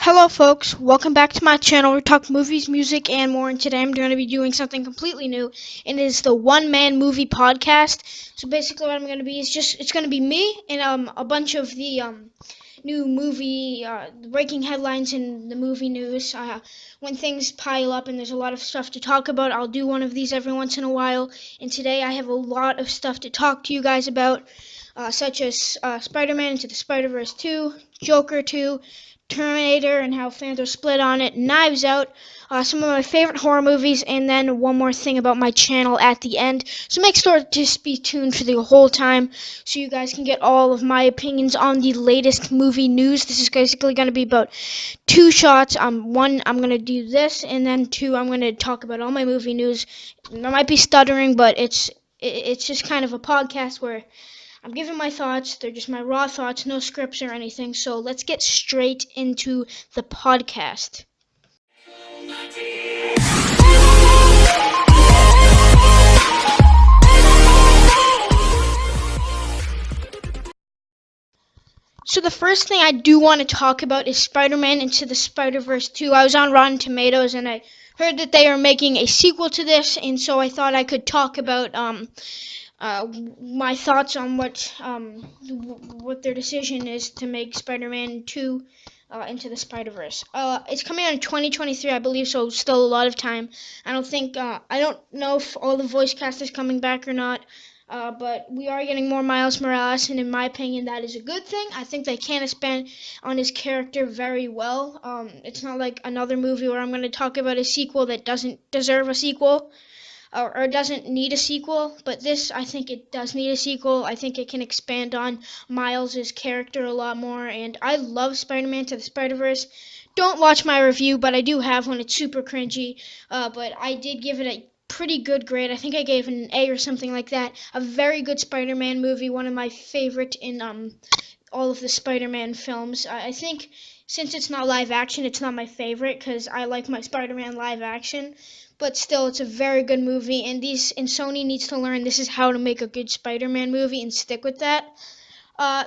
Hello folks, welcome back to my channel. We talk movies, music, and more, and today I'm going to be doing something completely new, and it is the One Man Movie Podcast. So basically what I'm going to be is it's going to be me and a bunch of the new movie breaking headlines in the movie news. When things pile up and there's a lot of stuff to talk about, I'll do one of these every once in a while, and today I have a lot of stuff to talk to you guys about, such as Spider-Man Into the Spider-Verse 2, Joker 2, Terminator and how fans are split on it, Knives Out, some of my favorite horror movies, and then one more thing about my channel at the end. So make sure to be tuned for the whole time so you guys can get all of my opinions on the latest movie news. This is basically going to be about two shots. One, I'm going to do this, and then two, I'm going to talk about all my movie news. I might be stuttering, but it's just kind of a podcast where I'm giving my thoughts. They're just my raw thoughts, no scripts or anything. So let's get straight into the podcast. So the first thing I do want to talk about is Spider-Man Into the Spider-Verse 2. I was on Rotten Tomatoes and I heard that they are making a sequel to this, and so I thought I could talk about my thoughts on what their decision is to make Spider-Man 2 Into the Spider-Verse. It's coming out in 2023, I believe, so still a lot of time. I don't know if all the voice cast is coming back or not, but we are getting more Miles Morales, and in my opinion, that is a good thing. I think they can expand on his character very well. It's not like another movie where I'm going to talk about a sequel that doesn't deserve a sequel or doesn't need a sequel, but this, I think it does need a sequel. I think it can expand on Miles' character a lot more, and I love Spider-Man to the Spider-Verse. Don't watch my review, but I do have one. It's super cringy, but I did give it a pretty good grade. I think I gave it an A or something like that. A very good Spider-Man movie, one of my favorite in all of the Spider-Man films. I think since it's not live action, it's not my favorite because I like my Spider-Man live action. But still, it's a very good movie, and Sony needs to learn this is how to make a good Spider-Man movie and stick with that. Uh,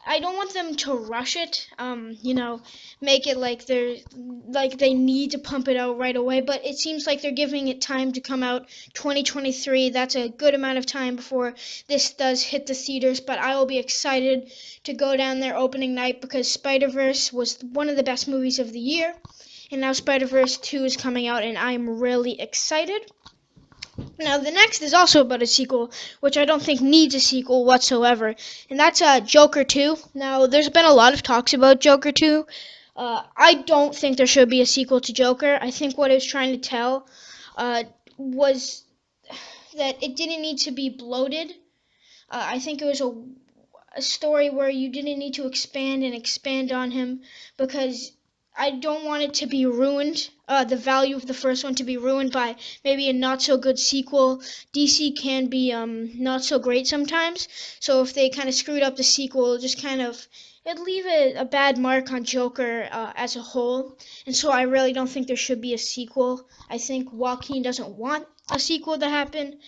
I don't want them to rush it. Make it like they need to pump it out right away. But it seems like they're giving it time to come out. 2023. That's a good amount of time before this does hit the theaters. But I will be excited to go down there opening night because Spider-Verse was one of the best movies of the year. And now Spider-Verse 2 is coming out, and I'm really excited. Now, the next is also about a sequel, which I don't think needs a sequel whatsoever, and that's Joker 2. Now, there's been a lot of talks about Joker 2. I don't think there should be a sequel to Joker. I think what it was trying to tell was that it didn't need to be bloated. I think it was a story where you didn't need to expand on him because I don't want it to be ruined, the value of the first one to be ruined by maybe a not so good sequel. DC can be not so great sometimes, so if they kind of screwed up the sequel, it'd leave a bad mark on Joker as a whole. And so I really don't think there should be a sequel. I think Joaquin doesn't want a sequel to happen,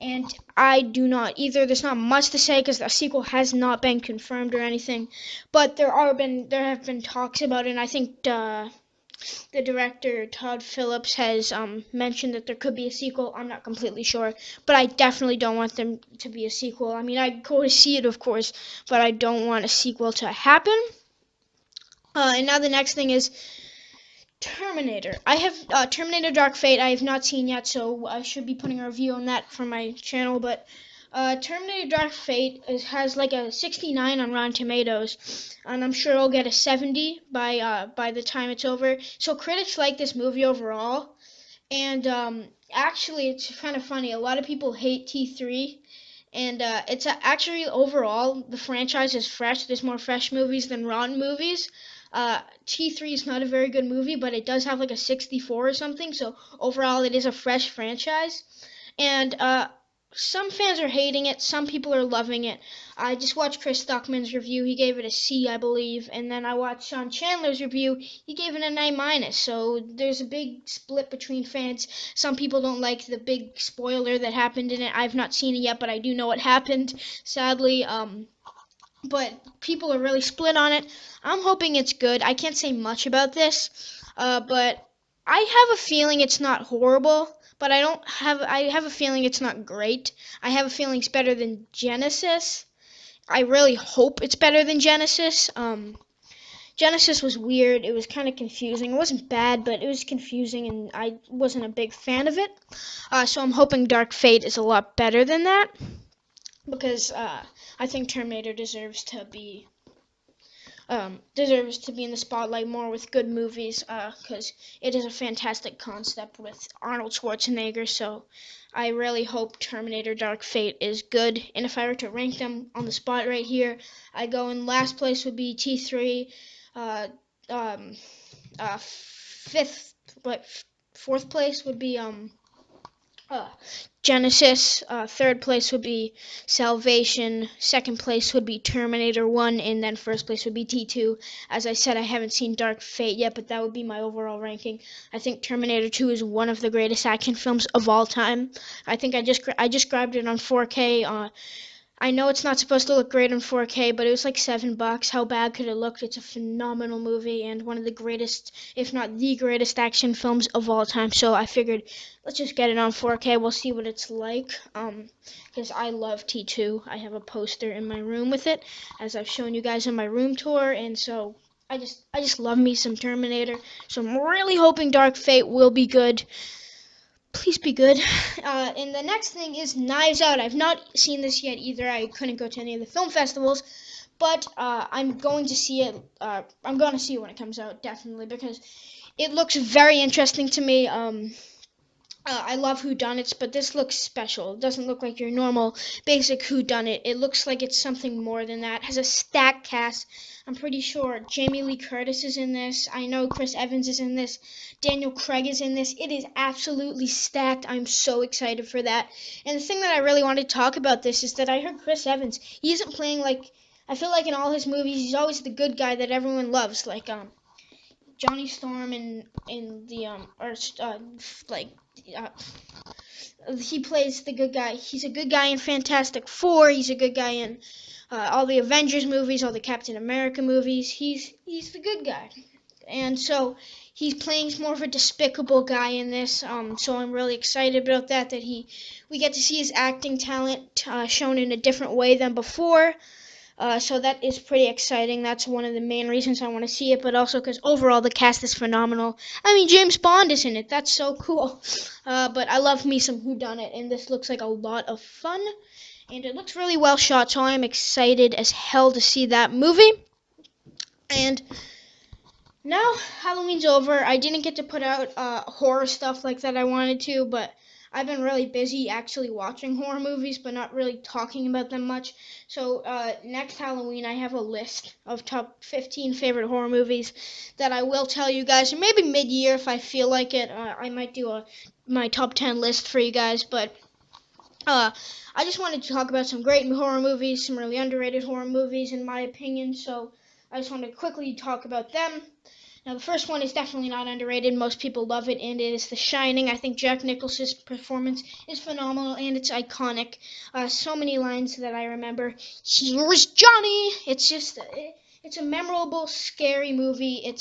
and I do not either. There's not much to say because the sequel has not been confirmed or anything, but there have been talks about it, and I think the director Todd Phillips has mentioned that there could be a sequel. I'm not completely sure, but I definitely don't want them to be a sequel. I mean, I'd go to see it, of course, but I don't want a sequel to happen. And now the next thing is Terminator. I have Terminator Dark Fate. I have not seen yet, so I should be putting a review on that for my channel. But Terminator Dark Fate has like a 69 on Rotten Tomatoes, and I'm sure it'll get a 70 by the time it's over. So critics like this movie overall, and actually it's kind of funny. A lot of people hate T3. And it's actually overall the franchise is fresh. There's more fresh movies than rotten movies. T3 is not a very good movie, but it does have like a 64 or something. So overall, it is a fresh franchise. And some fans are hating it. Some people are loving it. I just watched Chris Stockman's review. He gave it a C, I believe. And then I watched Sean Chandler's review. He gave it an A minus. So there's a big split between fans. Some people don't like the big spoiler that happened in it. I've not seen it yet, but I do know what happened. Sadly, but people are really split on it. I'm hoping it's good. I can't say much about this, but I have a feeling it's not horrible. But I have a feeling it's not great. I have a feeling it's better than Genesis. I really hope it's better than Genesis. Genesis was weird. It was kind of confusing. It wasn't bad, but it was confusing, and I wasn't a big fan of it. So I'm hoping Dark Fate is a lot better than that, because I think Terminator deserves to be in the spotlight more with good movies, because it is a fantastic concept with Arnold Schwarzenegger. So I really hope Terminator Dark Fate is good. And if I were to rank them on the spot right here, I go in last place would be T3, uh, um, fifth, but fourth place would be uh, Genesis. Third place would be Salvation. Second place would be Terminator 1. And then first place would be T2. As I said, I haven't seen Dark Fate yet, but that would be my overall ranking. I think Terminator 2 is one of the greatest action films of all time. I think I just grabbed it on 4K. I know it's not supposed to look great in 4K, but it was like $7. How bad could it look? It's a phenomenal movie and one of the greatest, if not the greatest, action films of all time. So I figured, let's just get it on 4K. We'll see what it's like. Because I love T2. I have a poster in my room with it, as I've shown you guys in my room tour, and so I just love me some Terminator. So I'm really hoping Dark Fate will be good. Please be good. And the next thing is Knives Out. I've not seen this yet either. I couldn't go to any of the film festivals, but I'm going to see it. I'm going to see it when it comes out, definitely, because it looks very interesting to me. I love whodunits, but this looks special. It doesn't look like your normal basic whodunit. It looks like it's something more than that. It has a stacked cast. I'm pretty sure Jamie Lee Curtis is in this. I know Chris Evans is in this. Daniel Craig is in this. It is absolutely stacked. I'm so excited for that. And the thing that I really wanted to talk about this is that I heard Chris Evans. He isn't playing like, I feel like in all his movies, he's always the good guy that everyone loves. Like Johnny Storm in the like uh, he plays the good guy. He's a good guy in Fantastic Four. He's a good guy in all the Avengers movies, all the Captain America movies. He's the good guy, and so he's playing more of a despicable guy in this. So I'm really excited about that. We get to see his acting talent shown in a different way than before. So that is pretty exciting. That's one of the main reasons I want to see it, but also because overall the cast is phenomenal. I mean, James Bond is in it. That's so cool. But I love me some whodunit, and this looks like a lot of fun, and it looks really well shot. So I am excited as hell to see that movie. And now Halloween's over. I didn't get to put out horror stuff like that I wanted to, but I've been really busy actually watching horror movies, but not really talking about them much. So next Halloween, I have a list of top 15 favorite horror movies that I will tell you guys, or maybe mid-year if I feel like it. I might do my top 10 list for you guys, but I just wanted to talk about some great horror movies, some really underrated horror movies in my opinion. So I just wanted to quickly talk about them. Now, the first one is definitely not underrated. Most people love it, and it is The Shining. I think Jack Nicholson's performance is phenomenal, and it's iconic. So many lines that I remember. Here's Johnny! It's a memorable, scary movie. It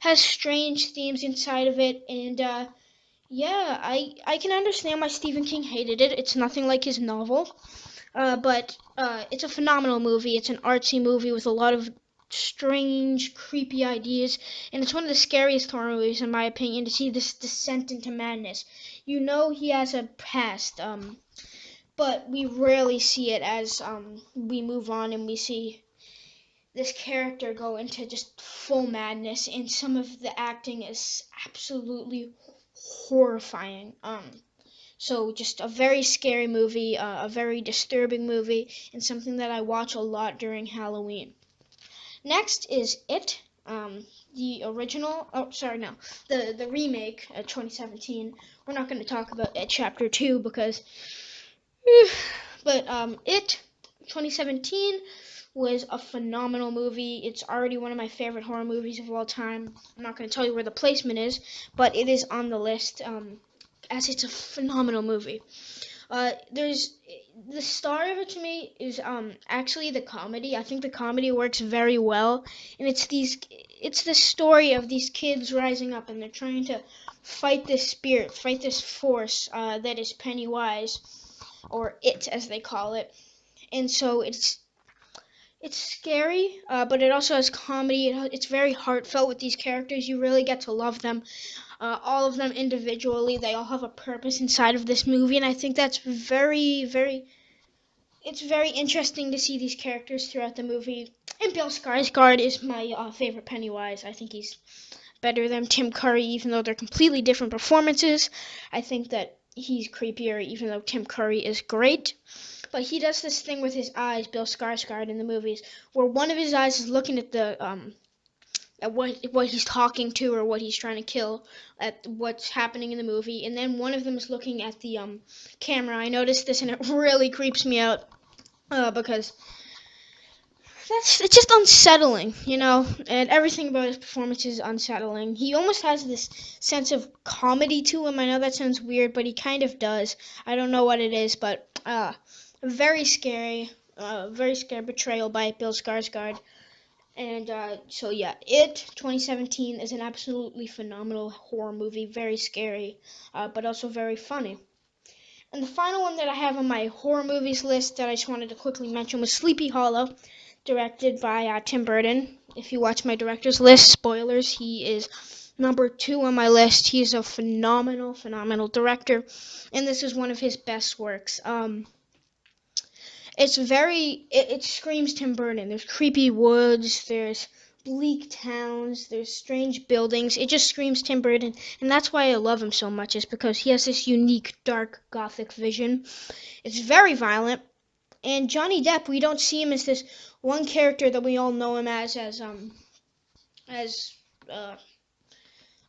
has strange themes inside of it, and yeah, I can understand why Stephen King hated it. It's nothing like his novel. But it's a phenomenal movie. It's an artsy movie with a lot of strange, creepy ideas, and it's one of the scariest horror movies, in my opinion, to see this descent into madness. You know he has a past, but we rarely see it as we move on and we see this character go into just full madness, and some of the acting is absolutely horrifying. So just a very scary movie, a very disturbing movie, and something that I watch a lot during Halloween. Next is It, the original. Oh, sorry, no, the remake, 2017. We're not going to talk about It Chapter 2 because, but It 2017 was a phenomenal movie. It's already one of my favorite horror movies of all time. I'm not going to tell you where the placement is, but it is on the list, as it's a phenomenal movie. There's the star of it to me is actually the comedy. I think the comedy works very well, and it's the story of these kids rising up and they're trying to fight this spirit, fight this force that is Pennywise, or it as they call it. And so it's scary, but it also has comedy. It's very heartfelt with these characters. You really get to love them, all of them individually. They all have a purpose inside of this movie, and I think that's it's very interesting to see these characters throughout the movie. And Bill Skarsgård is my favorite Pennywise. I think he's better than Tim Curry, even though they're completely different performances. I think that he's creepier, even though Tim Curry is great. But he does this thing with his eyes, Bill Skarsgård, in the movies, where one of his eyes is looking at the at what he's talking to or what he's trying to kill, at what's happening in the movie, and then one of them is looking at the camera. I noticed this and it really creeps me out because it's just unsettling, and everything about his performance is unsettling. He almost has this sense of comedy to him. I know that sounds weird, but he kind of does. I don't know what it is, but very scary portrayal by Bill Skarsgård. And so yeah, It 2017 is an absolutely phenomenal horror movie, very scary, but also very funny. And the final one that I have on my horror movies list that I just wanted to quickly mention was Sleepy Hollow, directed by Tim Burton. If you watch my director's list, spoilers, he is number 2 on my list. He's a phenomenal director, and this is one of his best works. It screams Tim Burton. There's creepy woods, there's bleak towns, there's strange buildings. It just screams Tim Burton, and that's why I love him so much, is because he has this unique, dark, gothic vision. It's very violent, and Johnny Depp, we don't see him as this one character that we all know him as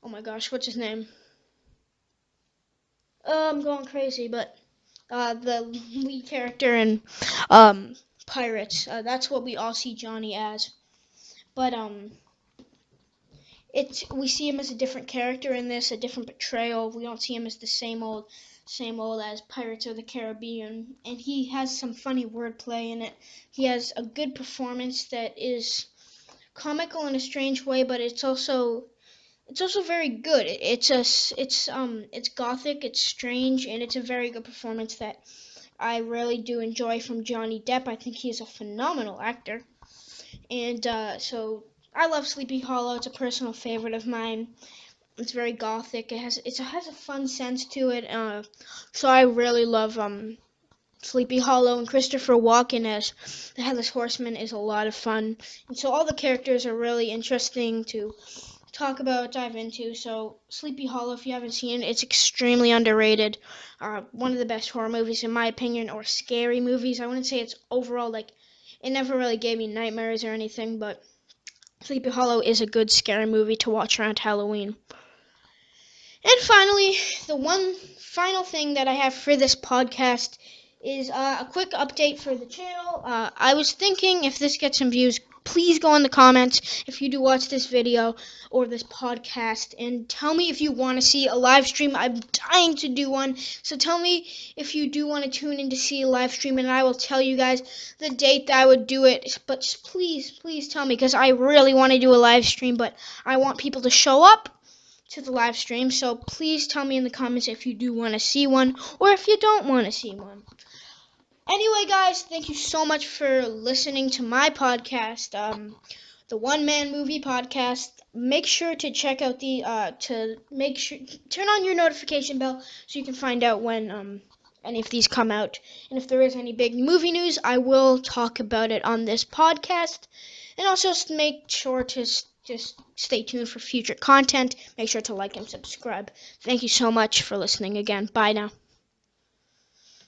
oh my gosh, what's his name? I'm going crazy, but the lead character in Pirates. That's what we all see Johnny as. But we see him as a different character in this, a different portrayal. We don't see him as the same old as Pirates of the Caribbean. And he has some funny wordplay in it. He has a good performance that is comical in a strange way, but it's also very good. It's gothic, it's strange, and it's a very good performance that I really do enjoy from Johnny Depp. I think he is a phenomenal actor. And so I love Sleepy Hollow. It's a personal favorite of mine. It's very gothic. It has a fun sense to it. So I really love Sleepy Hollow, and Christopher Walken as the Headless Horseman is a lot of fun. And so all the characters are really interesting to talk about, dive into. So Sleepy Hollow, if you haven't seen it, it's extremely underrated. One of the best horror movies in my opinion, or scary movies. I wouldn't say it's overall it never really gave me nightmares or anything, but Sleepy Hollow is a good scary movie to watch around Halloween. And finally, the one final thing that I have for this podcast is a quick update for the channel. I was thinking, if this gets some views, please go in the comments if you do watch this video or this podcast and tell me if you want to see a live stream. I'm dying to do one, so tell me if you do want to tune in to see a live stream, and I will tell you guys the date that I would do it. But just please tell me, because I really want to do a live stream, but I want people to show up to the live stream. So please tell me in the comments if you do want to see one or if you don't want to see one. Anyway, guys, thank you so much for listening to my podcast, the One Man Movie Podcast. Make sure to check out turn on your notification bell so you can find out when any of these come out. And if there is any big movie news, I will talk about it on this podcast. And also make sure to just stay tuned for future content. Make sure to like and subscribe. Thank you so much for listening again. Bye now.